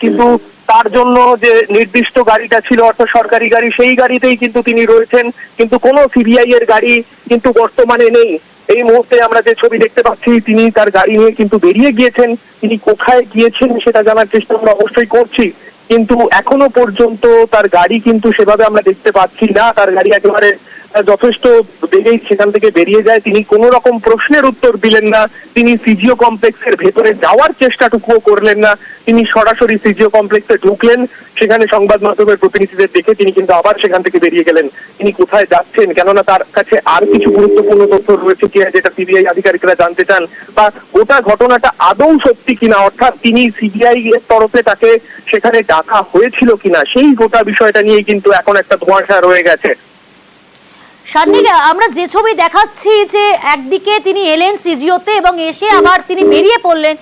কিন্তু তার জন্য যে নির্দিষ্ট গাড়িটা ছিল অর্থাৎ সরকারি গাড়ি, সেই গাড়িতেই কিন্তু তিনি রয়েছেন, কিন্তু কোনো সিবিআই এর গাড়ি কিন্তু বর্তমানে নেই। এই মুহূর্তে আমরা যে ছবি দেখতে পাচ্ছি, তিনি তার গাড়ি নিয়ে কিন্তু বেরিয়ে গিয়েছেন। তিনি কোথায় গিয়েছেন সেটা জানার চেষ্টা আমরা অবশ্যই করছি, কিন্তু এখনো পর্যন্ত তার গাড়ি কিন্তু সেভাবে আমরা দেখতে পাচ্ছি না। তার গাড়ি একেবারে যথেষ্ট বেগেই সেখান থেকে বেরিয়ে যায়। তিনি কোনো রকম প্রশ্নের উত্তর দিলেন না, তিনি সিজিও কমপ্লেক্সের ভেতরে যাওয়ার চেষ্টাটুকুও করলেন না। তিনি সরাসরি সিজিও কমপ্লেক্সে ঢুকলেন, সেখানে সংবাদ মাধ্যমের প্রতিনিধিদের দেখে তিনি কিন্তু আবার সেখান থেকে বেরিয়ে গেলেন। তিনি কোথায় যাচ্ছেন, কেননা তার কাছে আর কিছু গুরুত্বপূর্ণ তথ্য রয়েছে কিনা যেটা সিবিআই আধিকারিকরা জানতে চান, বা গোটা ঘটনাটা আদৌ সত্যি কিনা, অর্থাৎ তিনি সিবিআই এর তরফে তাকে সেখানে ডাকা হয়েছিল কিনা, সেই গোটা বিষয়টা নিয়ে কিন্তু এখন একটা ধোঁয়াশা রয়ে গেছে। সান্নিক, আমরা যে ছবি দেখাচ্ছি যে একদিকে তিনি এলেন সিজিওতে এবং এসে আবার তিনি বেরিয়ে পড়লেন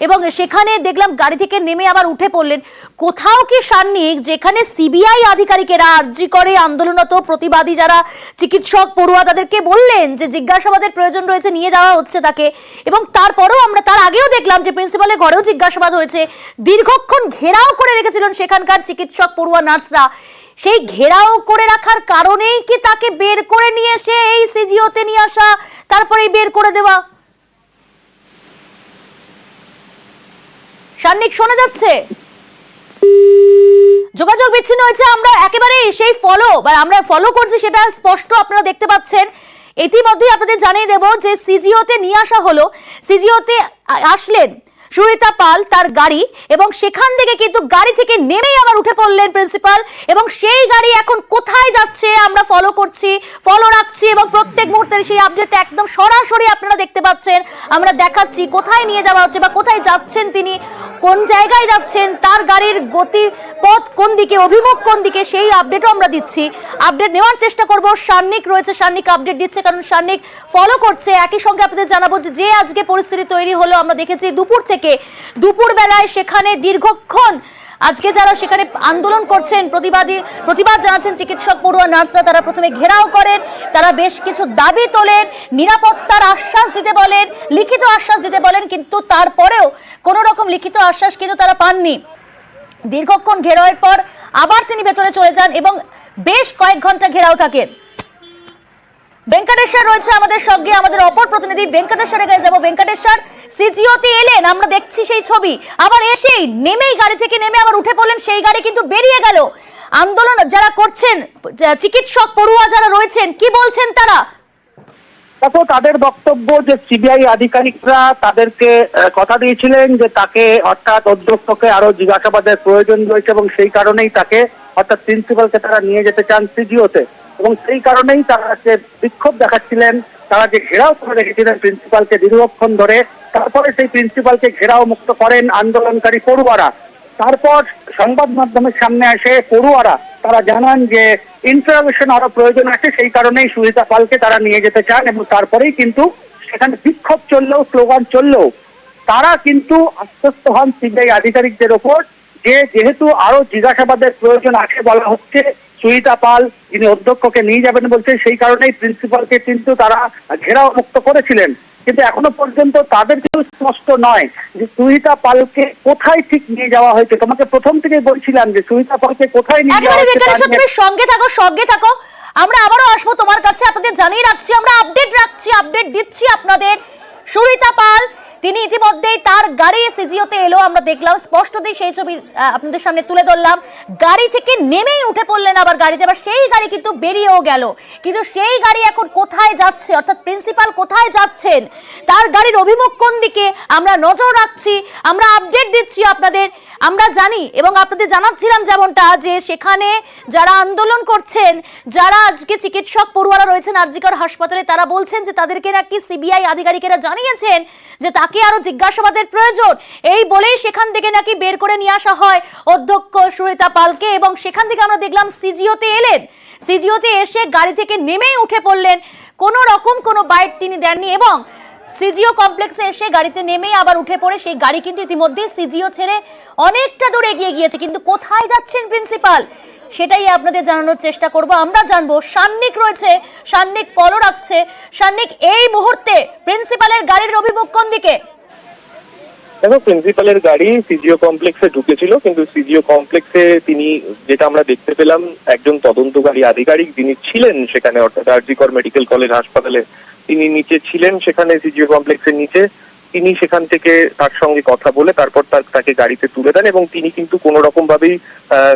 এবং সেখানে দেখলাম গাড়ি থেকে নেমে আবার উঠে পড়লেন। কোথাও কি সান্নিক, যেখানে সিবিআই আধিকারিকেরা আরজি করে আন্দোলনরত প্রতিবাদী যারা চিকিৎসক পড়ুয়া তাদেরকে বললেন যে জিজ্ঞাসাবাদের প্রয়োজন রয়েছে, নিয়ে যাওয়া হচ্ছে তাকে, এবং তারপরেও আমরা তার আগেও দেখলাম যে প্রিন্সিপালের ঘরেও জিজ্ঞাসাবাদ হয়েছে, দীর্ঘক্ষণ ঘেরাও করে রেখেছিলেন সেখানকার চিকিৎসক পড়ুয়া নার্সরা, সেই ঘেরাও করে রাখার কারণেই কি তাকে বের করে নিয়ে এসে এই সিজিওতে নিয়ে আসা, তারপরেই বের করে দেওয়া? সান্নিক, শোনা যাচ্ছে? যোগাযোগ বিচ্ছিন্ন হয়েছে। আমরা একেবারে সেই আমরা ফলো করছি, সেটা স্পষ্ট আপনারা দেখতে পাচ্ছেন। ইতিমধ্যেই আপনাদের জানিয়ে দেব যে সিজিওতে নিয়ে আসা হলো। সিজিওতে আসলেন সুরিতা পাল তার গাড়ি, এবং সেখান থেকে কিন্তু গাড়ি থেকে নেমেই আবার উঠে পড়লেন প্রিন্সিপাল, এবং সেই গাড়ি এখন কোথায় যাচ্ছে আমরা ফলো রাখছি এবং প্রত্যেক মুহূর্তের সেই আপডেট একদম সরাসরি আপনারা দেখতে পাচ্ছেন। আমরা দেখাচ্ছি কোথায় নিয়ে যাওয়া হচ্ছে বা কোথায় যাচ্ছেন তিনি, কোন জায়গায় যাচ্ছেন, তার গাড়ির গতিপথ কোন দিকে, অভিমুখ কোন দিকে, সেই আপডেটও আমরা দিচ্ছি। আপডেট নেওয়ার চেষ্টা করব। সান্নিক রয়েছে, সান্নিক আপডেট দিচ্ছে, কারণ সান্নিক ফলো করছে। একই সঙ্গে আপনাদের জানাবো যে আজকে পরিস্থিতি তৈরি হলো, আমরা দেখেছি দুপুর বেলায় সেখানে দীর্ঘক্ষণ আজকে যারা সেখানে আন্দোলন করছেন, প্রতিবাদ জানাচ্ছেন চিকিৎসক পড়ুয়া নার্সরা, তারা প্রথমে ঘেরাও করেন, তারা বেশ কিছু দাবি তোলেন, নিরাপত্তার আশ্বাস দিতে বলেন, লিখিত আশ্বাস দিতে বলেন, কিন্তু তারপরেও কোনো রকম লিখিত আশ্বাস কিন্তু তারা পাননি। দীর্ঘক্ষণ ঘেরাওয়ের পর আবার তিনি ভেতরে চলে যান এবং বেশ কয়েক ঘন্টা ঘেরাও থাকেন। ভেঙ্কটেশ্বর রয়েছে আমাদের সঙ্গে, আমাদের অপর প্রতিনিধি। ভেঙ্কটেশ্বরে গিয়ে যাবো। ভেঙ্কটেশ্বর, সিজিওতে এলেন, আমরা দেখছি সেই ছবি, আবার এসেই নেমেই গাড়ি থেকে নেমে আবার উঠে পড়লেন, সেই গাড়ি কিন্তু বেরিয়ে গেল। আন্দোলন যারা করছেন, চিকিৎসক পড়ুয়া যারা রয়েছেন, কি বলছেন তারা? দেখো, তাদের বক্তব্য যে সিবিআই আধিকারিকরা তাদেরকে কথা দিয়েছিলেন যে তাকে, অর্থাৎ অধ্যক্ষকে আরো জিজ্ঞাসাবাদের প্রয়োজন রয়েছে, এবং সেই কারণেই তাকে, অর্থাৎ প্রিন্সিপালকে তারা নিয়ে যেতে চান সিজিওতে, এবং সেই কারণেই তারা যে বিক্ষোভ দেখাচ্ছিলেন, তারা যে ঘেরাও করে রেখেছিলেন প্রিন্সিপালকে দীর্ঘক্ষণ ধরে, তারপরে সেই প্রিন্সিপালকে ঘেরাও মুক্ত করেন আন্দোলনকারী পড়ুয়ারা। তারপর সংবাদ মাধ্যমের সামনে এসে পড়ুয়ারা তারা জানান যে ইন্টারভিউশন আরো প্রয়োজন আছে, সেই কারণেই সুরিতা পালকে তারা নিয়ে যেতে চান, এবং তারপরেই কিন্তু সেখানে বিক্ষোভ চললেও, স্লোগান চললেও তারা কিন্তু আশ্বস্ত হন সিবিআই আধিকারিকদের ওপর যে যেহেতু আরো জিজ্ঞাসাবাদের প্রয়োজন আছে বলা হচ্ছে, সুরিতা পাল যিনি অধ্যক্ষকে নিয়ে যাবেন বলছে, সেই কারণেই প্রিন্সিপালকে কিন্তু তারা ঘেরাও মুক্ত করেছিলেন। কিন্তু এখনো পর্যন্ত তাদের কেউ স্পষ্ট নয় যে সুরিতা পালকে কোথায় ঠিক নিয়ে যাওয়া হয়েছে। তোমাকে প্রথম থেকে বলছিলাম যে সুরিতা পালকে কোথায় নিয়ে যাওয়া হয়েছে। তুমি সঙ্গে থাকো, আমরা আবারও আসবো তোমার কাছে। আপনাদের জানিয়ে রাখছি, আমরা আপডেট দিচ্ছি আপনাদের। সুরিতা পাল তিনি ইতিমধ্যেই তার গাড়ি সিজিওতে এলো, আমরা দেখলাম স্পষ্টতই সেই ছবি আপনাদের সামনে তুলে ধরলাম। গাড়ি থেকে নেমেই উঠে পড়লেন আবার গাড়িতে, আবার সেই গাড়ি কিন্তু বেরিয়েও গেল। কিন্তু সেই গাড়ি এখন কোথায় যাচ্ছে, অর্থাৎ প্রিন্সিপাল কোথায় যাচ্ছেন, তার গাড়ির অভিমুখ কোন দিকে, আমরা নজর রাখছি, আমরা আপডেট দিচ্ছি আপনাদের। আমরা জানি এবং আপনাদের জানাচ্ছিলাম যেমনটা, যে সেখানে যারা আন্দোলন করছেন, যারা আজকে চিকিৎসক পড়ুয়ারা রয়েছেন আরজিকর হাসপাতালে, তারা বলছেন যে তাদেরকে নাকি সিবিআই আধিকারিকেরা জানিয়েছেন যে তাকে আরো জিজ্ঞাসাবাদের প্রয়োজন, এই বলেই সেখান থেকে নাকি বের করে নিয়ে আসা হয় অধ্যক্ষ সুরিতা পালকে, এবং সেখান থেকে আমরা দেখলাম সিজিওতে এলেন। সিজিওতে এসে গাড়ি থেকে নেমেই উঠে পড়লেন, কোনো রকম কোনো বাইট তিনি দেননি, এবং সিজিও কমপ্লেক্সে এসে গাড়িতে নেমেই আবার উঠে পড়ে সেই গাড়ি কিন্তু ইতিমধ্যে সিজিও ছেড়ে অনেকটা দূর এগিয়ে গিয়েছে। কিন্তু কোথায় যাচ্ছেন প্রিন্সিপাল, সেটাই আপনাদের জানানোর চেষ্টা করব। আমরা জানবো, সান্নিক রয়েছে, সান্নিক ফলো রাখছে। সান্নিক, এই মুহূর্তে প্রিন্সিপালের গাড়ির অভিমুখ কোন দিকে? দেখো, প্রিন্সিপালের গাড়ি সিজিও কমপ্লেক্সে ঢুকেছিল, কিন্তু সিজিও কমপ্লেক্সে তিনি, যেটা আমরা দেখতে পেলাম, একজন তদন্তকারী আধিকারিক যিনি ছিলেন সেখানে, অর্থাৎ আরজিকর মেডিকেল কলেজ হাসপাতালে তিনি নিচে ছিলেন, সেখানে সিজিও কমপ্লেক্সের নিচে তিনি সেখান থেকে তার সঙ্গে কথা বলে তারপর তাকে গাড়িতে তুলে দেন, এবং তিনি কিন্তু কোনো রকম ভাবেই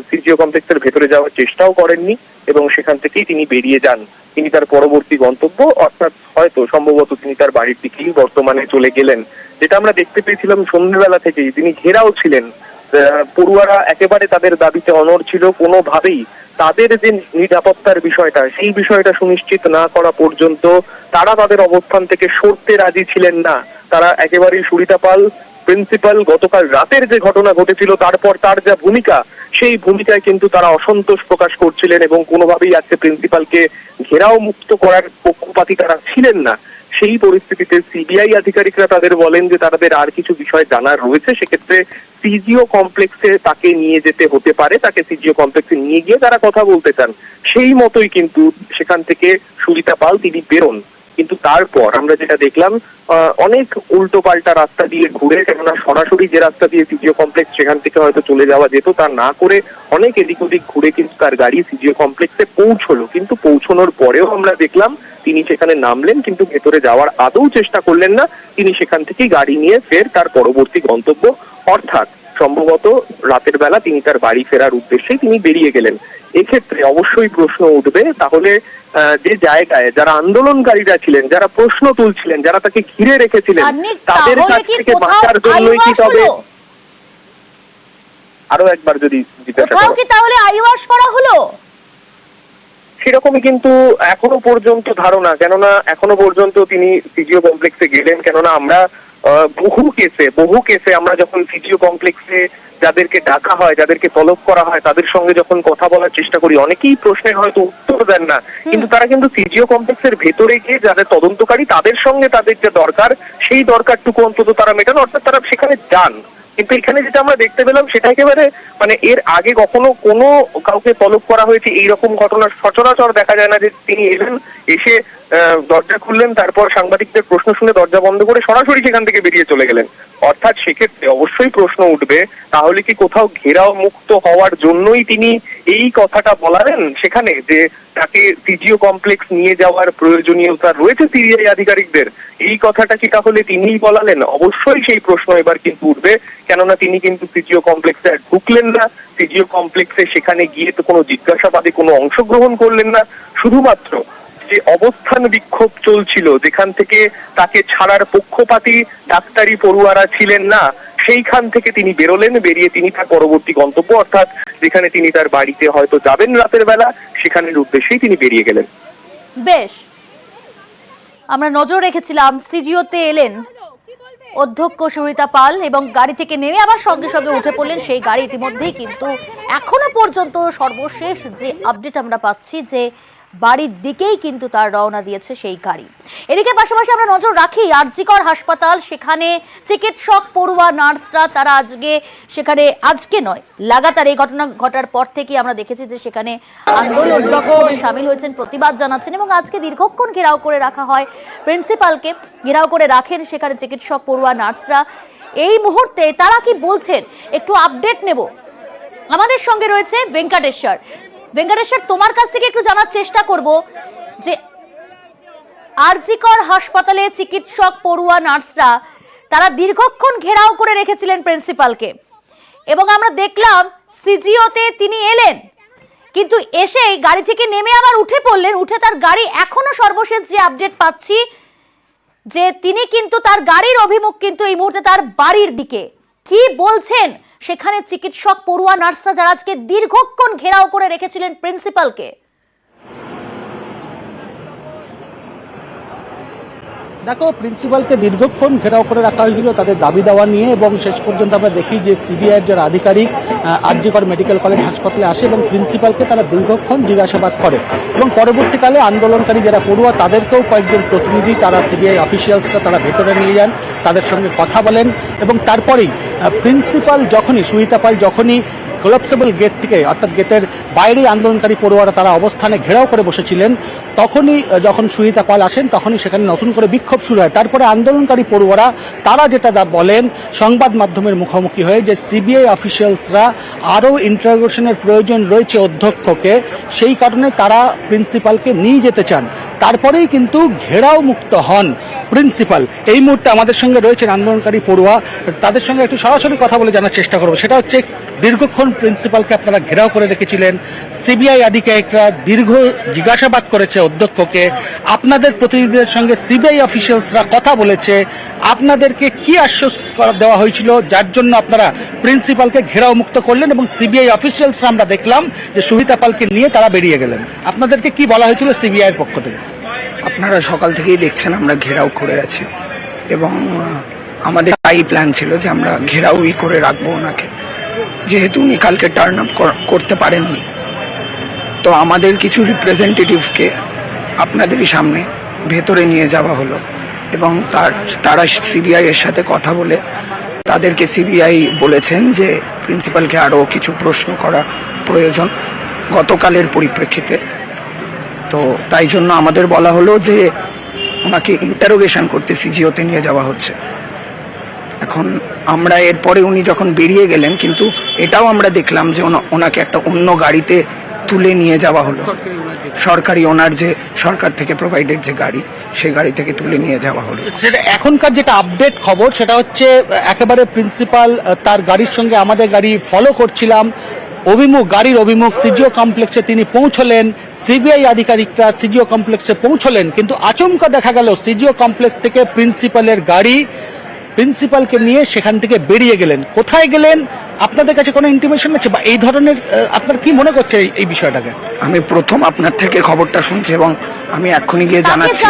সিজিও কমপ্লেক্সের ভেতরে যাওয়ার চেষ্টাও করেননি এবং সেখান থেকেই তিনি বেরিয়ে যান। তিনি তার পরবর্তী গন্তব্য, অর্থাৎ হয়তো সম্ভবত তিনি তার বাড়ির দিকেই বর্তমানে চলে গেলেন। যেটা আমরা দেখতে পেয়েছিলাম সন্ধ্যেবেলা থেকেই তিনি ঘেরাও ছিলেন, পড়ুয়ারা একেবারে তাদের দাবিতে অনড় ছিল। কোনোভাবেই তাদের যে নিরাপত্তার বিষয়টা, সেই বিষয়টা সুনিশ্চিত না করা পর্যন্ত তারা তাদের অবস্থান থেকে সরতে রাজি ছিলেন না। তারা একেবারেই সুরিতা পাল প্রিন্সিপাল গতকাল রাতের যে ঘটনা ঘটেছিল তারপর তার যা ভূমিকা, সেই ভূমিকায় কিন্তু তারা অসন্তোষ প্রকাশ করছিলেন এবং কোনোভাবেই আজকে প্রিন্সিপালকে ঘেরাও মুক্ত করার পক্ষপাতী তারা ছিলেন না। সেই পরিস্থিতিতে সিবিআই আধিকারিকরা তাদের বলেন যে তাদের আর কিছু বিষয় জানার রয়েছে, সেক্ষেত্রে সিজিও কমপ্লেক্সে তাকে নিয়ে যেতে হতে পারে, তাকে সিজিও কমপ্লেক্সে নিয়ে গিয়ে তারা কথা বলতে চান। সেই মতোই কিন্তু সেখান থেকে সুরিতা পাল তিনি বেরোন। কিন্তু তারপর আমরা যেটা দেখলাম, অনেক উল্টো পাল্টা রাস্তা দিয়ে ঘুরে, কেননা সরাসরি যে রাস্তা দিয়ে সিজিও কমপ্লেক্স সেখান থেকে হয়তো চলে যাওয়া যেত, তা না করে অনেক এদিক ওদিক ঘুরে কিন্তু তার গাড়ি সিজিও কমপ্লেক্সে পৌঁছলো। কিন্তু পৌঁছানোর পরেও আমরা দেখলাম তিনি সেখানে নামলেন, কিন্তু ভেতরে যাওয়ার আদৌ চেষ্টা করলেন না। তিনি সেখান থেকেই গাড়ি নিয়ে ফের তার পরবর্তী গন্তব্য, অর্থাৎ সম্ভবত রাতের বেলা তিনি তার বাড়ি ফেরার উদ্দেশ্যেই তিনি বেরিয়ে গেলেন। এক্ষেত্রে অবশ্যই প্রশ্ন উঠবে, তাহলে যে জায়গায় যারা আন্দোলনকারীরা ছিলেন, যারা প্রশ্ন তুলছিলেন, যারা তাকে ঘিরে রেখেছিলেন, তাদের কাছ থেকে বাঁচার জন্যই কি তবে আরো একবার যদি জিজ্ঞাসা কোথাও কি তাহলে আইওয়াশ করা হলো? সেরকমই কিন্তু এখনো পর্যন্ত ধারণা, কেননা এখনো পর্যন্ত তিনি সিজিও কমপ্লেক্সে গেলেন। কেননা আমরা বহু কেসে আমরা যখন সিজিও কমপ্লেক্সে যাদেরকে ডাকা হয়, যাদেরকে তলব করা হয়, তাদের সঙ্গে যখন কথা বলার চেষ্টা করি, অনেকেই প্রশ্নের হয়তো উত্তর দেন না, কিন্তু তারা কিন্তু সিজিও কমপ্লেক্সের ভেতরে গিয়ে যাদের তদন্তকারী তাদের সঙ্গে তাদের যে দরকার, সেই দরকারটুকু অন্তত তারা মেটান, অর্থাৎ তারা সেখানে যান। কিন্তু এখানে যেটা আমরা দেখতে পেলাম সেটা একেবারে এর আগে কখনো কোনো কাউকে তলব করা হয়েছে এইরকম ঘটনা সচরাচর দেখা যায় না, যে তিনি এলেন, এসে দরজা খুললেন, তারপর সাংবাদিকদের প্রশ্ন শুনে দরজা বন্ধ করে সরাসরি সেখান থেকে বেরিয়ে চলে গেলেন। অর্থাৎ সেক্ষেত্রে অবশ্যই প্রশ্ন উঠবে, তাহলে কি কোথাও ঘেরাও মুক্ত হওয়ার জন্যই তিনি এই কথাটা বলালেন সেখানে, যে তাকে সিজিও কমপ্লেক্স নিয়ে যাওয়ার প্রয়োজনীয়তা রয়েছে সিবিআই আধিকারিকদের? এই কথাটা কি তাহলে তিনিই বলালেন? অবশ্যই সেই প্রশ্ন এবার কিন্তু উঠবে, কেননা তিনি কিন্তু সিজিও কমপ্লেক্সে ঢুকলেন না, সিজিও কমপ্লেক্সে সেখানে গিয়ে তো কোনো জিজ্ঞাসাবাদে কোনো অংশগ্রহণ করলেন না, শুধুমাত্র যে অবস্থান বিক্ষোভ চলছিল, যেখান থেকে তাকে ছাড়ার পক্ষপাতী ডাক্তারি পড়ুয়ারা ছিলেন না, সেইখান থেকে তিনি বেরোলেন। বেরিয়ে তিনি তার পরবর্তী গন্তব্য, অর্থাৎ যেখানে তিনি তার বাড়িতে হয়তো যাবেন রাতের বেলা, সেখানের উদ্দেশ্যেই তিনি বেরিয়ে গেলেন। বেশ, আমরা নজর রেখেছিলাম সিজিওতে এলেন অধ্যক্ষ সুরিতা পাল এবং গাড়ি থেকে নেমে আবার সঙ্গে সঙ্গে উঠে পড়লেন সেই গাড়ি। ইতিমধ্যেই কিন্তু এখনো পর্যন্ত সর্বশেষ যে আপডেট আমরা পাচ্ছি যে বাড়ির দিকেই কিন্তু তার রওনা দিয়েছে সেই গাড়ি। এদিকে পাশাপাশি আমরা নজর রাখি আরজিকর হাসপাতাল, সেখানে চিকিৎসক পড়ুয়া নার্সরা তারা আজকে নয় লাগাতার এই ঘটনা ঘটার পর থেকে আমরা দেখেছি যে সেখানে আন্দোলন সামিল হয়েছেন, প্রতিবাদ জানাচ্ছেন এবং আজকে দীর্ঘক্ষণ ঘেরাও করে রাখা হয়, প্রিন্সিপালকে ঘেরাও করে রাখেন সেখানে চিকিৎসক পড়ুয়া নার্সরা। এই মুহূর্তে তারা কি বলছেন একটু আপডেট নেব। আমাদের সঙ্গে রয়েছে ভেঙ্কটেশ্বর, তোমার কাছ থেকে একটু জানার চেষ্টা করব যে আরজিকর হাসপাতালে চিকিৎসক পড়ুয়া নার্সরা তারা দীর্ঘক্ষণ ঘেরাও করে রেখেছিলেন প্রিন্সিপালকে এবং আমরা দেখলাম সিজিওতে তিনি এলেন, কিন্তু এসে গাড়ি থেকে নেমে আবার উঠে পড়লেন, উঠে তার গাড়ি, এখনো সর্বশেষ যে আপডেট পাচ্ছি যে তিনি কিন্তু তার গাড়ির অভিমুখ কিন্তু এই মুহূর্তে তার বাড়ির দিকে। কি বলছেন সেখানে চিকিৎসক পড়ুয়া নার্সরা যারা আজকে দীর্ঘক্ষণ ঘেরাও করে রেখেছিলেন প্রিন্সিপালকে? দেখো, প্রিন্সিপালকে দীর্ঘক্ষণ ঘেরাও করে রাখা হয়েছিল তাদের দাবি দাওয়া নিয়ে এবং শেষ পর্যন্ত আমরা দেখি যে সিবিআইয়ের যারা আধিকারিক আরজিকর মেডিকেল কলেজ হাসপাতালে আসে এবং প্রিন্সিপালকে তারা দীর্ঘক্ষণ জিজ্ঞাসাবাদ করে এবং পরবর্তীকালে আন্দোলনকারী যারা পড়ুয়া তাদেরকেও কয়েকজন প্রতিনিধি তারা সিবিআই অফিসিয়ালসরা তারা ভেতরে নিয়ে যান, তাদের সঙ্গে কথা বলেন এবং তারপরেই প্রিন্সিপাল সুরিতা পাল যখনই কোলাপসেবল গেটটিকে অর্থাৎ গেটের বাইরে আন্দোলনকারী পড়ুয়ারা তারা অবস্থানে ঘেরাও করে বসেছিলেন, তখনই যখন সুহিতা পাল আসেন তখনই সেখানে নতুন করে বিক্ষোভ শুরু হয়। তারপরে আন্দোলনকারী পড়ুয়ারা তারা যেটা বলেন সংবাদ মাধ্যমের মুখোমুখি হয়ে যে সিবিআই অফিসিয়ালসরা আরও ইন্টারোগেশনের প্রয়োজন রয়েছে অধ্যক্ষকে, সেই কারণে তারা প্রিন্সিপালকে নিয়ে যেতে চান। তারপরেই কিন্তু ঘেরাও মুক্ত হন প্রিন্সিপাল। এই মুহূর্তে আমাদের সঙ্গে রয়েছেন আন্দোলনকারী পড়ুয়া, তাদের সঙ্গে একটু সরাসরি কথা বলে জানার চেষ্টা করবো। সেটা হচ্ছে দীর্ঘক্ষণ প্রিন্সিপালকে আপনারা ঘেরাও করে রেখেছিলেন, সিবিআই আধিকারিকরা দীর্ঘ জিজ্ঞাসাবাদ করেছে অধ্যক্ষকে, আপনাদের প্রতিনিধিদের সঙ্গে সিবিআই অফিসিয়ালসরা কথা বলেছে, আপনাদেরকে কি আশ্বাস দেওয়া হয়েছিল যার জন্য আপনারা প্রিন্সিপালকে ঘেরাও মুক্ত করলেন এবং সিবিআই অফিসিয়ালসরা আমরা দেখলাম যে সুহিতা পালকে নিয়ে তারা বেরিয়ে গেলেন, আপনাদেরকে কি বলা হয়েছিল সিবিআই এর পক্ষ থেকে? আপনারা সকাল থেকেই দেখছেন আমরা ঘেরাও করে আছি এবং আমাদের তাই প্ল্যান ছিল যে আমরা ঘেরাওই করে রাখবো ওনাকে, যেহেতু উনি কালকে টার্ন আপ করতে পারেননি। তো আমাদের কিছু রিপ্রেজেন্টেটিভকে আপনাদেরই সামনে ভেতরে নিয়ে যাওয়া হলো এবং তারা সিবিআই এর সাথে কথা বলে তাদেরকে সিবিআই বলেছেন যে প্রিন্সিপালকে আরও কিছু প্রশ্ন করা প্রয়োজন গতকালের পরিপ্রেক্ষিতে। তো তাই জন্য আমাদের বলা হলো যে ওনাকে ইন্টারোগেশন করতে সিজিওতে নিয়ে যাওয়া হচ্ছে। এখন আমরা এরপরে উনি যখন বেরিয়ে গেলেন, কিন্তু এটাও আমরা দেখলাম যে ওনাকে একটা অন্য গাড়িতে তুলে নিয়ে যাওয়া হলো, সরকারি ওনার যে সরকার থেকে প্রোভাইডেড যে গাড়ি, সেই গাড়ি থেকে তুলে নিয়ে যাওয়া হলো। সেটা এখনকার যেটা আপডেট খবর সেটা হচ্ছে একেবারে প্রিন্সিপাল তার গাড়ির সঙ্গে আমাদের গাড়ি ফলো করছিলাম, গাড়ির অভিমুখ সিজিও কমপ্লেক্সে তিনি পৌঁছলেন, সিবিআই আধিকারিকরা সিজিও কমপ্লেক্সে পৌঁছলেন, কিন্তু আচমকা দেখা গেল সিজিও কমপ্লেক্স থেকে প্রিন্সিপালের গাড়ি প্রিন্সিপালকে নিয়ে সেখান থেকে বেরিয়ে গেলেন। কোথায় গেলেন আপনাদের কাছে কোনো ইন্টিমেশন আছে বা এই ধরনের আপনার কি মনে করছে এই বিষয়টাকে? আমি প্রথম আপনার থেকে খবরটা শুনছি এবং আমি এক্ষুনি গিয়ে জানাচ্ছি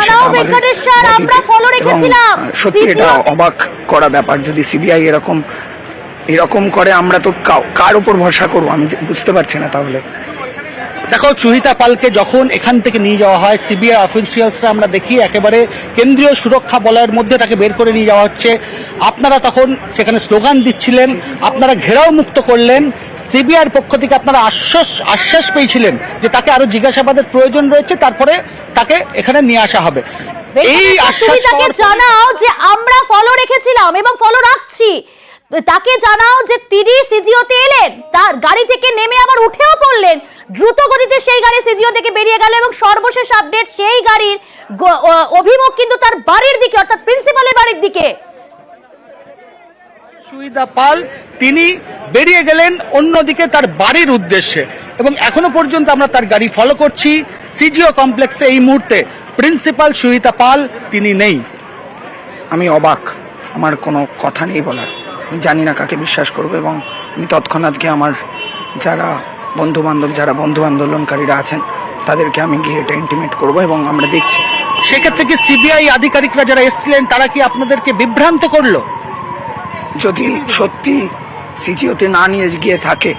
সত্যি এটা অবাক করা ব্যাপার। যদি সিবিআই এরকম করে আমরা তো কার উপর ভরসা করবো আমি বুঝতে পারছি না। তাহলে দেখো, সুহিতা পালকে যখন এখান থেকে নিয়ে যাওয়া হয় সিবিআই অফিসিয়ালসরা আমরা দেখি একেবারে কেন্দ্রীয় সুরক্ষা বলয়ের মধ্যে তাকে বের করে নিয়ে যাওয়া হচ্ছে। আপনারা তখন সেখানে স্লোগান দিচ্ছিলেন, আপনারা ঘেরাও মুক্ত করলেন, সিবিআইয়ের পক্ষ থেকে আপনারা আশ্বাস পেয়েছিলেন যে তাকে আরো জিজ্ঞাসাবাদের প্রয়োজন রয়েছে, তারপরে তাকে এখানে নিয়ে আসা হবে। এই আশ্বাস জানাও যে আমরা ফলো রেখেছিলাম এবং ফলো রাখছি, তাকে জানাও যে তিনি সিজিওতে এলেন, তার গাড়ি থেকে নেমে আবার উঠেও পড়লেন, দ্রুত গতিতে সেই গাড়ি সিজিও থেকে বেরিয়ে গেল এবং সর্বশেষ আপডেট সেই গাড়ির অভিমুখ কিন্তু তার বাড়ির দিকে, অর্থাৎ প্রিন্সিপালের বাড়ির দিকে। সুহিতা পাল তিনি বেরিয়ে গেলেন অন্যদিকে তার বাড়ির উদ্দেশ্যে এবং এখনো পর্যন্ত আমরা তার গাড়ি ফলো করছি। সিজিও কমপ্লেক্সে এই মুহূর্তে প্রিন্সিপাল সুহিতা পাল তিনি নেই। আমি অবাক, আমার কোনো কথা নেই বলার। আমি জানি না কাকে বিশ্বাস করবো এবং আমি তৎক্ষণাৎ গিয়ে আমার যারা বন্ধু আন্দোলনকারীরা আছেন তাদেরকে আমি গিয়ে এটা ইন্টিমেট করবো এবং আমরা দেখছি। সেক্ষেত্রে কি সিবিআই আধিকারিকরা যারা এসেছিলেন তারা কি আপনাদেরকে বিভ্রান্ত করলো? যদি সত্যি সিজিওতে না নিয়ে গিয়ে থাকে